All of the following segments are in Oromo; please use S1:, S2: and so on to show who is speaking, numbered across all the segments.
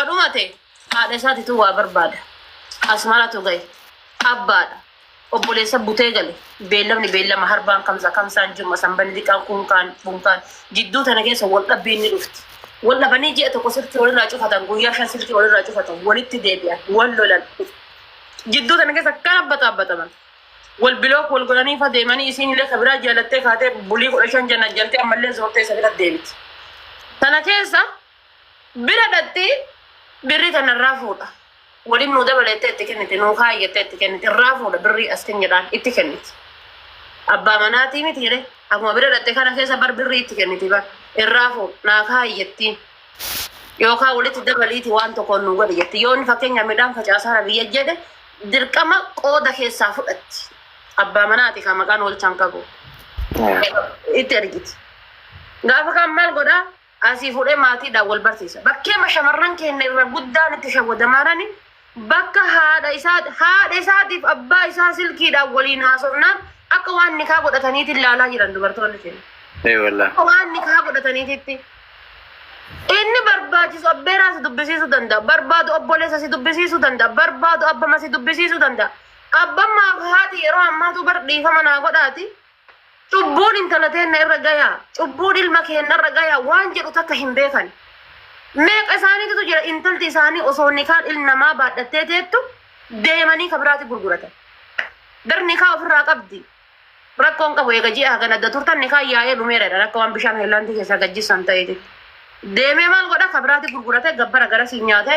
S1: يوغادوماتي هذا ساتي تو برباد أسمارة غاي أباد obboleessa butee gale beellama harbaan kamsaan jumma sanbanni diqaan kun kan jidduu tana keessa wal dhabbiin ni dhufti wal dhabanii ji'a tokko sirti walirraa cufatan guyyaa 5 sirti walirraa cufatan walitti deebi'an wal lolan jidduu tana keessa kan abbataman wal bilook wal godhanii fa deemanii isiin illee kabiraa jaalattee kaatee bulii 15 janna jaltee ammallee zoortee isa bira deemti tana keessa bira dhatti birri tanarraa fuudha ولين نودا بلاتة تكنت نوخا يتة تكنت الرافو بري أسكن جدان إتكنت أبا مناتي متيره أقوم برا تكنا كيسا بري تكنت با الرافو ناخا يتين يوخا ولت دبليتي وان تكون نوغا يتي يون فكين يمدان فجاسا ربيع جده دركما قودا كيسا فلت أبا مناتي كما كان والشانكابو إترجت غافا كمال قدا أسيفوري ماتي داول برتيسا بكي مشامرن كيني ربودان تشابو دماراني bakka haadha isaatiif abbaa isaa silkiidhaan waliin haasofnaan akka waan nikaa godhataniitti ilaalaa jiran dubartoonni keenya.
S2: Wallah.
S1: Waan nikaa godhataniitti. Inni barbaachisu abbeeraas dubbisiisuu danda'a. Barbaadu obboleessa si dubbisiisuu danda'a. Barbaadu abbama si dubbisiisuu danda'a. Abbammaaf haati yeroo ammaatu bardhiifama naa godhaati. Cubbuun intala teenna irra gayaa. Cubbuun ilma keenya irra gayaa waan jedhu takka hin beekan. meeq isaaniitu jira intalti isaanii osoo nikaan ilnamaa baadhattee teettu deemanii kabiraati gurguratan darnikaa ofirraa qabdi rakkoon qabu eega ji'a kana adda turtan nikaa yaa'ee dhumeera rakka waan bishaan heellaanti keessa gajjisan ta'e deemee maal godha kabiraati gurgurate gabbara gara siin nyaate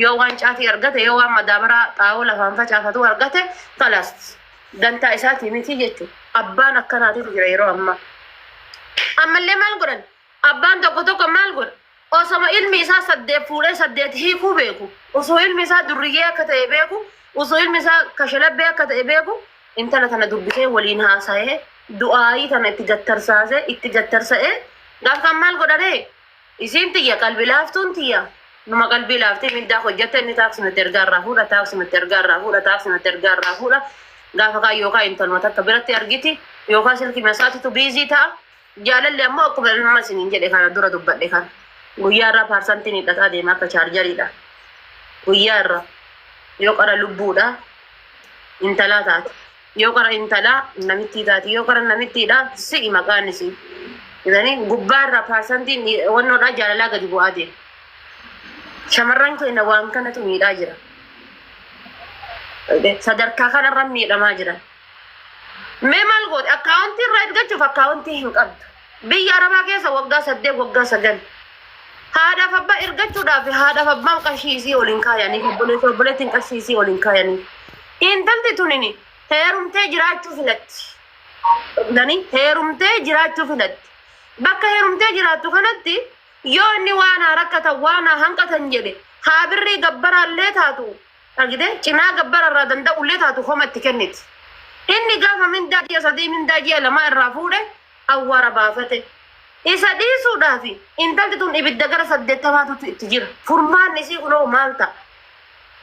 S1: yoo waan caatii argate yoo waan madaabaraa xaawoo lafaan facaafatu argate kalas dantaa isaatii miti jechuudha abbaan akkanaatitu jira yeroo ammallee maal godhan abbaan tokko maal godha osoma ilmi isaa saddeet fuudhee saddeet hiikuu beeku osoo ilmi isaa durriyyee akka ta'e beeku osoo ilmi isaa kashalabbee akka ta'e beeku intala tana dubbisee waliin haasa'ee du'aayii tana itti gattarsa'ee gaaf kan maal godhane isiin tiyya qalbii laaftuun tiyya numa qalbii laaftee middaa hojjette inni taaksumatti ergaarraa fuudha gaafa kaa yookaan intaluma takka biratti argiti yookaan silkii masaatitu biizii ta'a jaalalli ammoo akkuma ilma isiniin jedhe kana dura dubbadhe kana. Guyyaa irraa paarsantiin hidhataa deemaa akka chaarjariidha. Guyyaa irraa yoo qara lubbuudha intalaa taate yoo qara intalaa namittii taate yoo qara namittiidha si'i maqaan isii. Idanii gubbaa irraa paarsantiin wannoodhaa jaalalaa gadi bu'aa deema. Shamarran keenya waan kanatu miidhaa jira. Sadarkaa kanarra miidhamaa jira. Mee maal goote akkaawuntii irraa ergachuuf akkaawuntii hin qabdu. Biyya Arabaa keessa waggaa 8 waggaa 9. Haada fabba ergachuudhaaf haada fabbaan qashiisii waliin kaayanii obboleettiin qashiisii waliin kaayanii intalti tunini heerumtee jiraachuu filatti heerumtee jiraachuu filatti bakka heerumtee jiraattu kanatti yoo inni waan rakkatan waan hanqatan jedhe haa birrii gabbaraallee taatu argite cinaa gabbararraa danda'ullee taatu homatti kenniti inni gaafa mindaa ji'a 3 mindaa ji'a 2 irraa fuudhe awwaara baafate isa dhiisuudhaafi intalti tun ibidda gara 80 itti jira furmaan isii kunoo maal ta'a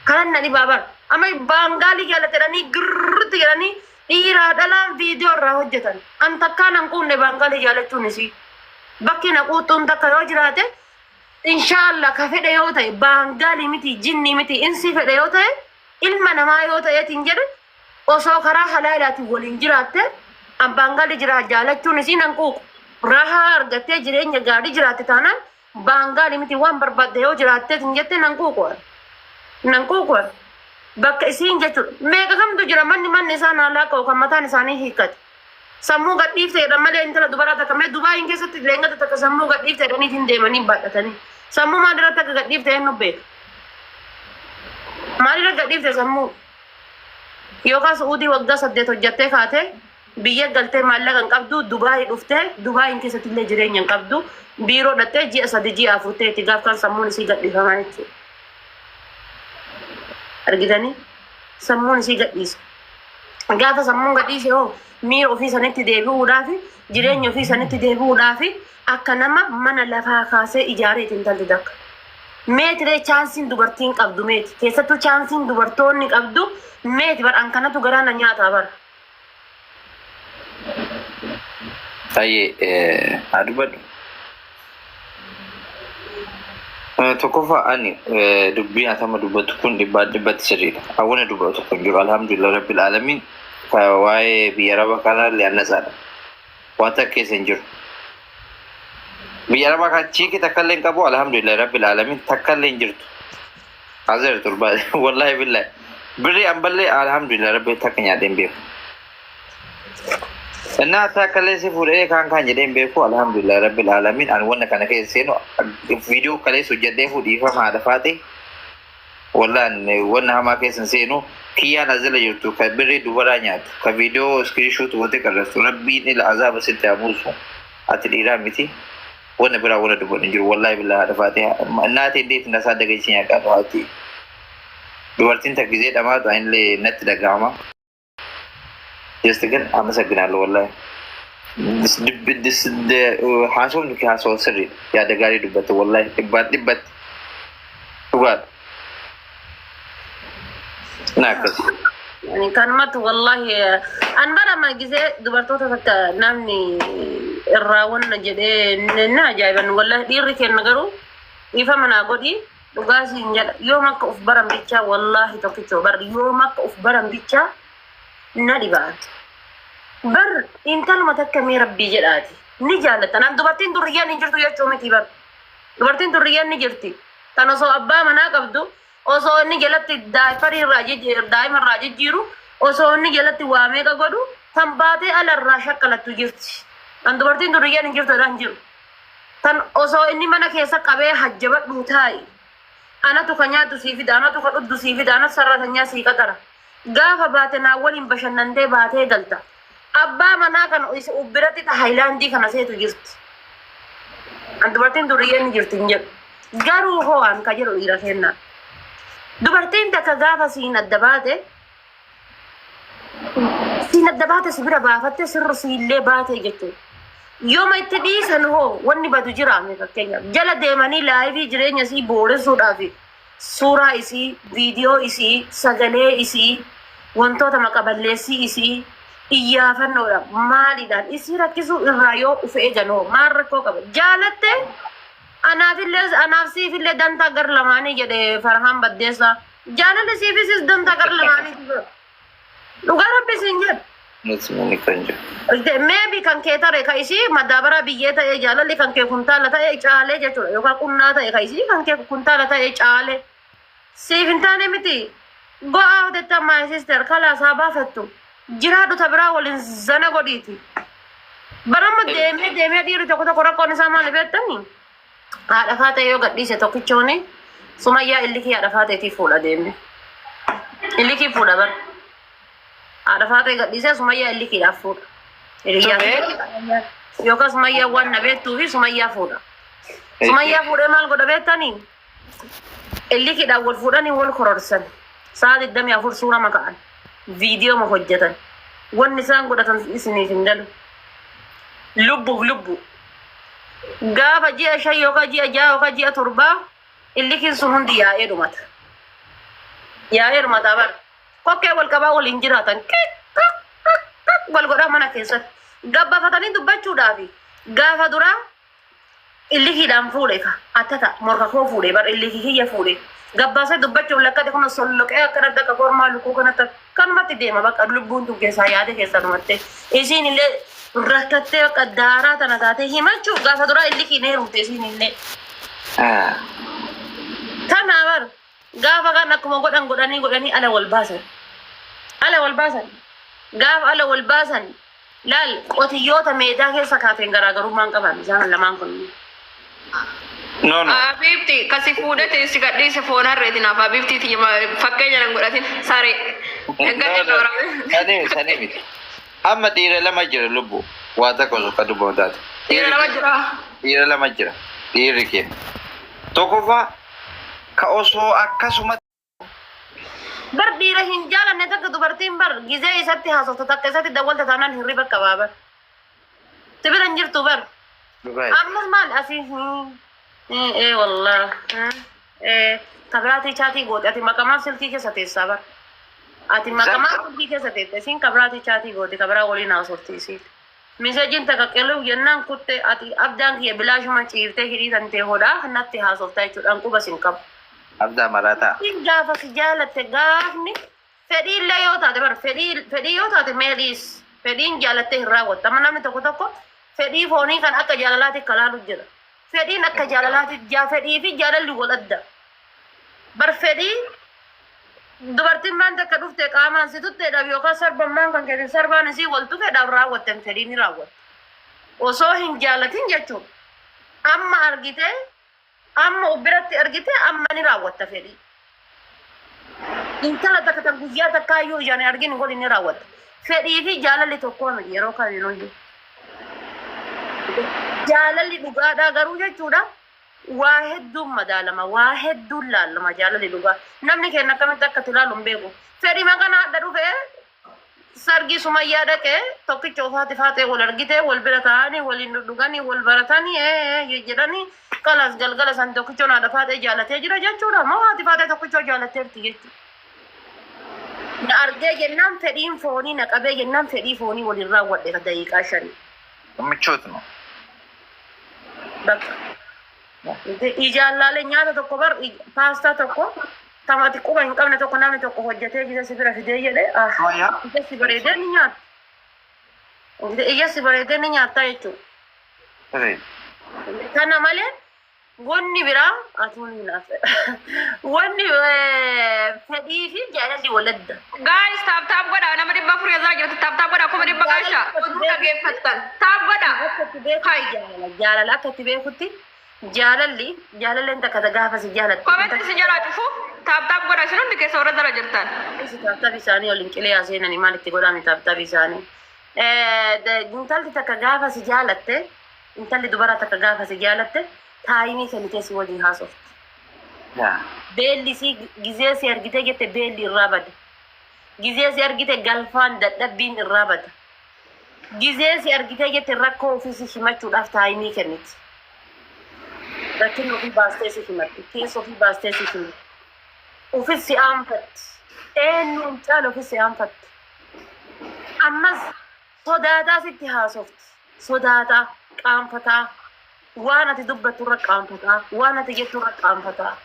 S1: kanan na dhibaabar amma baangaalii jaalatanii girrti jedhanii dhiiraa dhalaan viidiyoo irraa hojjetan an takkaan an quunne baangaalii jaalachuun isii bakki na quuxxuun takka yoo jiraate inshaallah ka fedhe yoo ta'e baangaalii miti jinni miti insi fedhe yoo ta'e ilma namaa yoo ta'eetiin jedhe osoo karaa halaalaatiin waliin jiraatte an baangaalii jiraa jaalachuun isii nan quuqu raha argattee jireenya gaarii jiraatte taanaan baangaalii miti waan barbaadde yoo jiraatteetiin jette nan quuqu bakka isiin jechuudha meeqa kamtu jira manni isaan haalaa qabu kan mataan isaanii hiikkate sammuu gadhiifteedhaan malee intala dubaraa takka mee Dubaayin keessatti leengata takka sammuu gadhiifteedhaaniif hin deemanii baadhatanii sammuu maalirratti akka gadhiifte hin beeku maalirra gadhiifte sammuu yookaan Suudii waggaa 8 hojjattee kaatee biyya galtee maallaqa hin qabdu Dubaay dhuftee Dubaayin keessatti illee jireenya hin qabdu biiroo dhattee ji'a 3 ji'a 4 ta'etti gaaf kan sammuun isii gadhiifamaa jechuudha. Argitanii sammuun isii gadhiisa. Gaafa sammuun gadhiise hoo miira ofii sanitti deebi'uudhaaf jireenya ofii sanitti deebi'uudhaaf akka nama mana lafaa kaasee ijaareetiin intalli takka. Meetiree chaansiin dubartiin qabdu meeti keessattuu chaansiin dubartoonni qabdu meeti bar'aan kanatu garaana nyaataa bara.
S2: Aye, adubadu. تكفى أني دبي أتم دبّت تكون دبّت سريرة أولا دبّت تكون جو الحمد لله رب العالمين فواي بيربا كان لأن زاد واتك سنجر بيربا كان شيء تكلم كابو الحمد لله رب العالمين تكلم جرت عذر تربى والله بالله بري أمبلي الحمد لله رب تكني عدم بيه እና ታከለሲ ፉሬ ካን jedheen beeku alhamdulillah rabbil alamin an wonna kana keesseenu video kale sujjadee fudhi fa maadafaate wallan wonna hama keessan seenu kiya nazala jirtu ka birri dubara nyaatu ka video screenshot wote qarrastu rabbiin ila azab sitti amusu atidira miti wonna bira wala dubara jiru wallahi billahi hadafaate እናቴ እንዴት እንዳሳደገችኝ ያውቃለሁ አቲ dubartiin takkize dhamaatu ainle natti dagama يستقل أنا سجنا له والله دس حاسون كحاسون سري يا دقاري دبت والله دبت تقال ناقص
S1: يعني كان مات والله أنا برا ما جزء دبرتو تفك نامني الراون نجدي ناجايبن والله ديرك النجارو يفهم أنا أقولي لقاسي نجد يومك أف برا بيتشا والله تفكتو بر يومك أف برا بيتشا نادي بعد بر إن كلمة تكمي ربي جلاتي نجالة أنا دوبارتين دريان نجرتو يا شومتي بر دوبارتين دريان نجرتي كانوا سو أبا منا قبضو أو سو نجلتي دايفري راجج دايما راجج جيرو أو سو نجلتي وامي كقولو تنباتي على الراشة كلا تجرتي أنا دوبارتين دريان نجرتو رانجو تن أو سو إني منا كيسا كبه حجبت موتاي أنا تكنيا تسيفي أنا تكرد تسيفي أنا سرّا تنيا سيكا كرا gaafa baate naawwaliin bashannantee baatee galta abbaa manaa kan ubbiratti haayilaandii kana seetu jirti an dubartiin duriyyeen jirti hin jedhu garuu ho'aan ka jedhu dhiira kennaa dubartiin takka gaafa siin adda baate si bira baafatte sirru siillee baate jettu yooma itti dhiisan hoo wanni badu jiraame fakkeenyaaf jala deemanii laayivii jireenya isii booressuudhaafi suuraa isii viidiyoo isii sagalee isii wantoota maqaballeessii isii iyyaafannoodha maaliidhaan isii rakkisuu irraa yoo ufee janoo maal rakkoo qaba jaalatte anaaf siifillee dantaa gar lamaanii jedhe Farhaan Baddeessaa jaalalli siifis dantaa gar lamaanii dhugaa rabbi siin jedhu maybe kan kee tare ka isii madaabara biyyee ta'ee jaalalli kan kee kuntaala ta'ee caalee jechuudha yookaan qunnaa ta'e ka isii kan kee kuntaala ta'ee caalee siif hin taane miti go out etta my sister kala sabaa fattu jiraadhu tabiraa waliin zana godhiiti baramma deemee dhiirri tokko rakkoon isaa maali beektanii haadha faatee yoo gadhiise tokkichooni sumayyaa illikii haadha faateetii fuudha deemee illikii fuudha bara haadha faatee gadhiisee sumayyaa illikiidhaaf fuudha hiriyyaa yookaan sumayyaa waan na beektuu fi sumayyaa fuudhee maal godha beektanii illikiidhaan wal fuudhanii wal kororsan sa'a 24 suura maka'an viidiyoo ma hojjetan wanni isaan godhatan isiniif hin galu lubbu gaafa ji'a 5 yookaan ji'a 6 yookaan ji'a 7 illikiin sun hundi yaa'ee dhumata bar kokkee wal qabaa waliin jiraatan wal godhaa mana keessatti gabbafatanii dubbachuudhaafi gaafa duraa illikiidhaan fuudhe ka attata morka koo fuudhe bar illikii kiyya fuudhe gabbaasee dubbachuun lakkate kun solloqee akkana akka kormaa lukuu kanatti kanumatti deema bakka lubbuun tun keessaa yaade keessaa dhumatte isiin illee rakkattee bakka daaraa tana taate himachuu gaafa duraa illikiin heerumte isiin illee tanaa bar gaafa kan akkuma godhanii ala wal baasan gaafa ala wal baasan laal qotiyyoota meedaa keessa kaateen garaagarummaan qaban isaan lamaan kun
S2: no
S3: Abibti kasi fuudhate si gadhiise foon harreetiin hafa abibtiiti fakkeenya nan godhatin saree eeggate dooraa.
S2: Sanii miti. Amma dhiira lama jira lubbu waa takka osoo ka dubbamu taate. Dhiira lama jira dhiirri kee tokkoffaa ka osoo akkasuma.
S1: bar dhiira hin jaalanne takka dubartiin bar gizee isatti haasoftu takka isatti dawwalta taanaan hirriba qabaa bar tibiran jirtu bar ammas maal asii والله كبراتي شاتي قوت أتي مكمل سلكي كساتي صبر أتي مكمل سلكي كساتي تسين كبراتي شاتي قوت كبرا ولي ناسورتي سيل Misajin takakelu yennan kutte ati abdan kiya bilashuma ciirte hiriirante hoda natti haasoftaa jechuudhaan quba sin qabu.
S2: Abdaa marataa.
S1: Gaafa si jaalatte gaafni fedhiillee yoo taate bara fedhii yoo taate meeliis fedhiin jaalatte hin raawwatta. Amma namni tokko fedhii foonii kan akka jaalalaatti kalaalu jira. Fedhiin akka jaalalaatti fedhii fi jaalalli wal adda. Bar fedhii dubartiin maan takka dhufte qaamaan si tutteedhaaf yookaan sarbammaan kan keessa sarbaan isii wal tufeedhaaf raawwatten fedhii ni raawwatta. Osoo hin jaalatin jechuudha. Amma argite amma biratti argite amma ni raawwatta fedhii. Intala takka tan guyyaa takkaa iyyuu ijaan argin godhi ni raawwatta. Fedhii fi jaalalli tokko miti yeroo kamiinuu iyyuu. Jaalalli dhugaadhaa garuu jechuudha. Waa hedduun madaalama waa hedduun laalama jaalalli dhugaa. Namni keenya akkamitti akka tilaalu hin beeku. Fedhii maqaan adda dhufee sargii sumayyaa dhaqee tokkicha ofaati faatee wal argitee wal bira ta'anii waliin dhuganii wal baratanii jedhanii kalas galgala san tokkichoon haadha faatee jaalatee jira jechuudha. Moo haati faatee tokkichoo jaalatteerti jechuudha. Na argee jennaan fedhiin foonii na qabee jennaan fedhii foonii waliin raawwadhe ka daqiiqaa shanii.
S2: Michootuma.
S1: Bakka. Ijaallaale nyaata tokko bar paastaa tokko tamati quba hin qabne tokko namni tokko hojjetee jira si bira fidee jedhee ija si bareedee ni nyaata. Ija si bareedee ni nyaata jechuudha. Kana malee wanni biraa atuun hin hafe. Wanni fedhii fi jaalalli wal adda.
S3: Guys, taap godha. Nama dhibba afurii irraa jirtu taap godha. Kuma dhibba gaasha. Oduu dhageeffattan. Taap godha.
S1: Jaalala akka itti beekutti jaalalleen takka gaafa si jaalatte.
S3: Kometti si jalaa cufu taap godha. Isin hundi keessa warra dara jirtan.
S1: Taap isaanii waliin qilee aseenanii maal itti godhame taap isaanii. Intalli takka gaafa si jaalatte intalli dubara takka gaafa si jaalatte taayimii kennitee si waliin haasofte. Beelli si gizee si argite jette beelli irraa bada. Gizee si argite galfaan dadhabbiin irraa bada. Gizee si argite jette rakkoo ofii himachuudhaaf taayimii kenniti. Rakkin ofii baastee si himatti. Keessa ofii baastee si himatti. Ofis si aanfatti. Eenyuun caala ofis si aanfatti. Ammas sodaataa sitti haasofti. Sodaataa qaanfataa. Waan ati dubbattu irra qaanfataa. Waan ati jettu irra qaanfataa.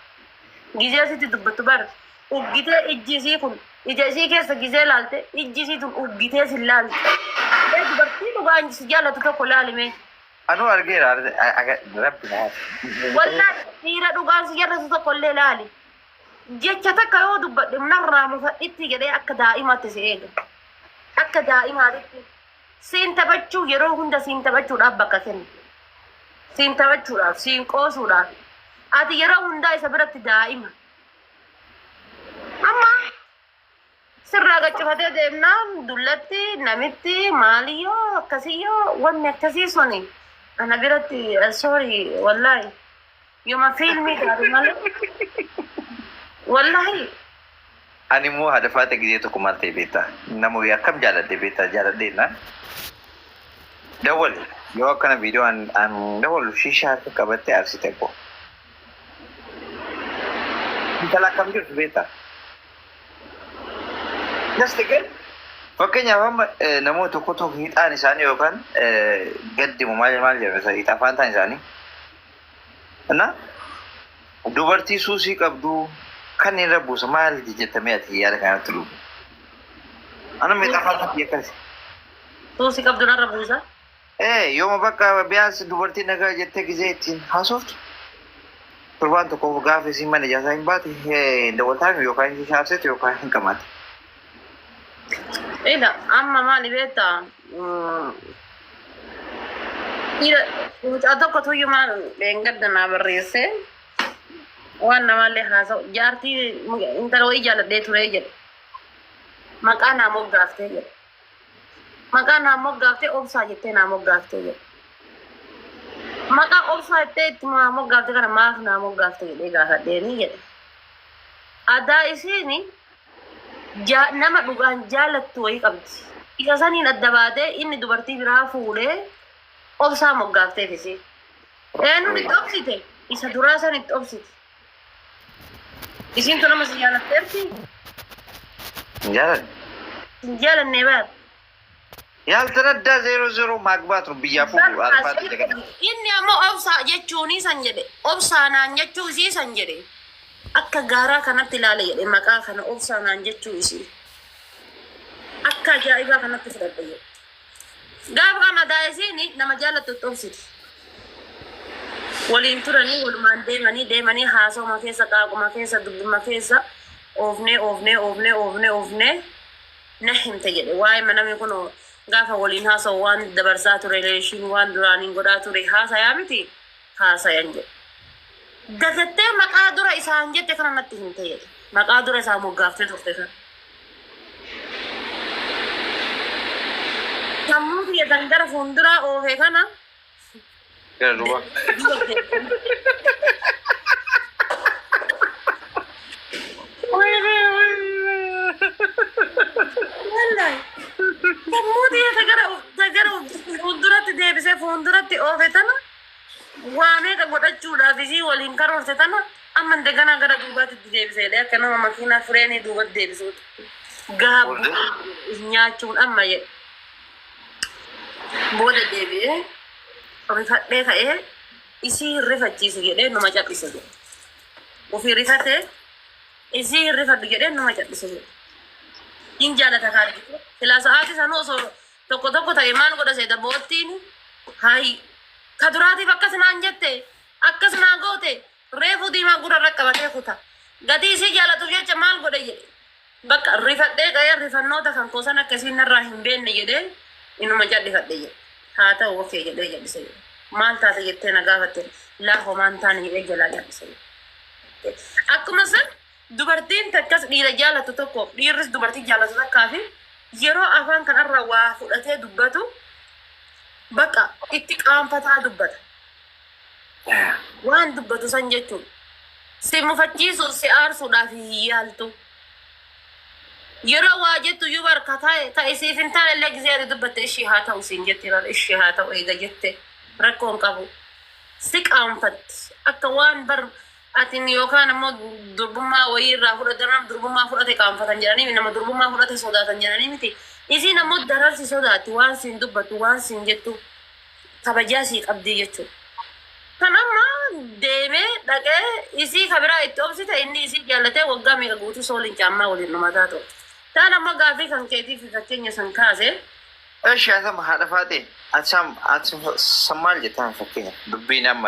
S1: Gizee sitti dubbattu bar uggitee ijji isii kun ija isii keessa gizee laalte ijji isii tun uggitee si laalte. Dubartii dhugaan si jaallatu tokko laalime.
S2: Anu argeera rabbi na.
S1: Wallahi dhiira dhugaan si jaallatu tokko illee laali. Jecha takka yoo dubbadhe narraa mufadhitti jedhee akka daa'imaatti si eega. Akka daa'imaatti siin taphachuu yeroo hunda siin taphachuudhaaf bakka kenna. Siin taphachuudhaaf siin qoosuudhaaf. Ati yeroo hundaa isa biratti daa'ima. Amma sirraa gaccifatee deemnaan dullatti namitti maaliyyoo akkasiyyoo wanni akkasii suni ana biratti sorry wallahi yooma fiilmii taate malee wallahi.
S2: Ani immoo haadha faate gizee tokko maal ta'e beektaa? Namoonni akkam jaaladhe beektaa jaaladheennaan. Dawwal yoo akkana viidiyoo an dawwalu shishaa akka qabattee arsite boo. Intala akkam jirtu beektaa? Nasti gad fakkeenyaaf amma namoota tokko hixaan isaanii yookaan gaddimu maal jedhame isa hixa afaan ta'an isaanii. Na dubartii suusii qabdu kan irra buusa maal jettamee ati yaada kanatti lubu. Ana meeqa afaan biyya kasi.
S1: Suusii qabdu narra buusa.
S2: Yooma bakka biyaas dubartii nagaa jettee gizee ittiin haasoftu. Turbaan tokko gaafa isin mana ijaasaa hin baate dawwaltaan yookaan hin shaarsetu yookaan hin qamaate.
S1: Ila amma maali beektaa? Mucaa tokko tuyyuu maal dheengadda naa barreesse waan namaallee haasa'u jaartii intala wayii jaaladhee turee jedhe. Maqaa naa moggaaftee jedhe. Maqaa naa moggaaftee obsaa jettee naa moggaaftee jedhe. Maqaa obsaa jettee itti naa moggaaftee kana maaf naa moggaaftee jedhee gaafadheeni jedhe. Aadaa isiini nama dhugaan jaalattu wayii qabdi. Isa saniin adda baatee inni dubartii biraa fuudhee obsaa moggaafteef isii. Eenyuun itti obsite? Isa duraa san itti obsite. Isiin tu nama si jaalatteerti?
S2: Jaaladhe.
S1: Hin jaalannee baata.
S2: ያልተረዳ 00 ማግባት ነው ብያ ፉዱ አልፋት ደገና
S1: inni ammoo obsaa jechuuni san jedhe obsaanaan jechuu isii san jedhe akka gaaraa kanatti ilaale jedhe maqaa kana obsaanaan jechuu isii akka ajaa'ibaa kanatti fudhadhe jedhe gaafa kana daa'isiini nama jaallattutti obsiti waliin turanii walumaan deemanii haasawuma keessa qaaquma keessa dubbuma keessa oofnee na himte jedhe waa'ee manami kun gaafa waliin haasa'u waan dabarsaa ture leeshiin waan duraaniin godhaa ture haasayaa miti haasayan jedhe dagattee maqaa dura isaan jette kana natti himte jedhe maqaa dura isaa moggaaftee turte kana sammuu xiyyeetan gara fuulduraa oofee kana
S2: gara duuba
S1: sammuu xiyyeeta gara fuulduratti deebisee fuulduratti oofe tana waa meeqa godhachuudhaaf isii waliin karoorte tana amma indagana gara duubaatti deebiseedha akka nama makiinaa fireenii duubatti deebisuuti gaabu nyaachuun amma jedhe booda deebi'ee rifadhee ta'ee isii hirrifachiisu jedhee nama cadhise jedhe ofii rifatee isii hirrifadhu jedhee nama cadhise jedhe in jaalata kaadhi silaa sa'aati sanuu osoo tokko ta'e maal godha seeta boottiin hayi ka duraatiif akkasinaan jette akkasinaa goote reefu diimaa gurrarra qabatee kuta gatii isii jaalatuuf jecha maal godhe jedhe bakka rifadhee qa'ee rifannoota kan koosan akkasiin narraa hin beenne jedhee inuma cadhifadhe jedhe haa ta'u okee jedhee jal'ise jedhe maal taate jettee na gaafatte laa homaan taane jedhee jalaa jal'ise jedhe akkuma san dubartiin takkas dhiira jaalatu tokko dhiirris dubartii jaalatu takkaa fi yeroo afaan kanarra waa fudhatee dubbatu bakka itti qaanfataa dubbata waan dubbatu san jechuun si mufachiisuuf si aarsuudhaaf yaaltu yeroo waa jettu yoo barka ta'e siif hin taane illee gisee ati dubbatte ishii haa ta'u siin jetti ishii haa ta'u eega jette rakkoon qabu si qaanfatti akka waan bar atin yookaan ammoo durbummaa wayii irraa fudhatan durbummaa fudhate qaanfatan jedhanii nama durbummaa fudhate sodaatan jedhanii miti isiin ammoo dararsi sodaatti waan siin dubbattu waan siin jettu kabajaa sii qabdii jechuudha. Kan amma deemee dhaqee isii kabiraa itti obsite inni isii jaallatee waggaa meeqa guutuu sooliin caammaa waliin dhumataa ta'u. Taan amma gaaffii kan keetiif fakkeenya san kaase.
S2: እሺ አተም ሀደፋቴ አቻም አትሰማል ጀታን ፈከኛ ዱቢናም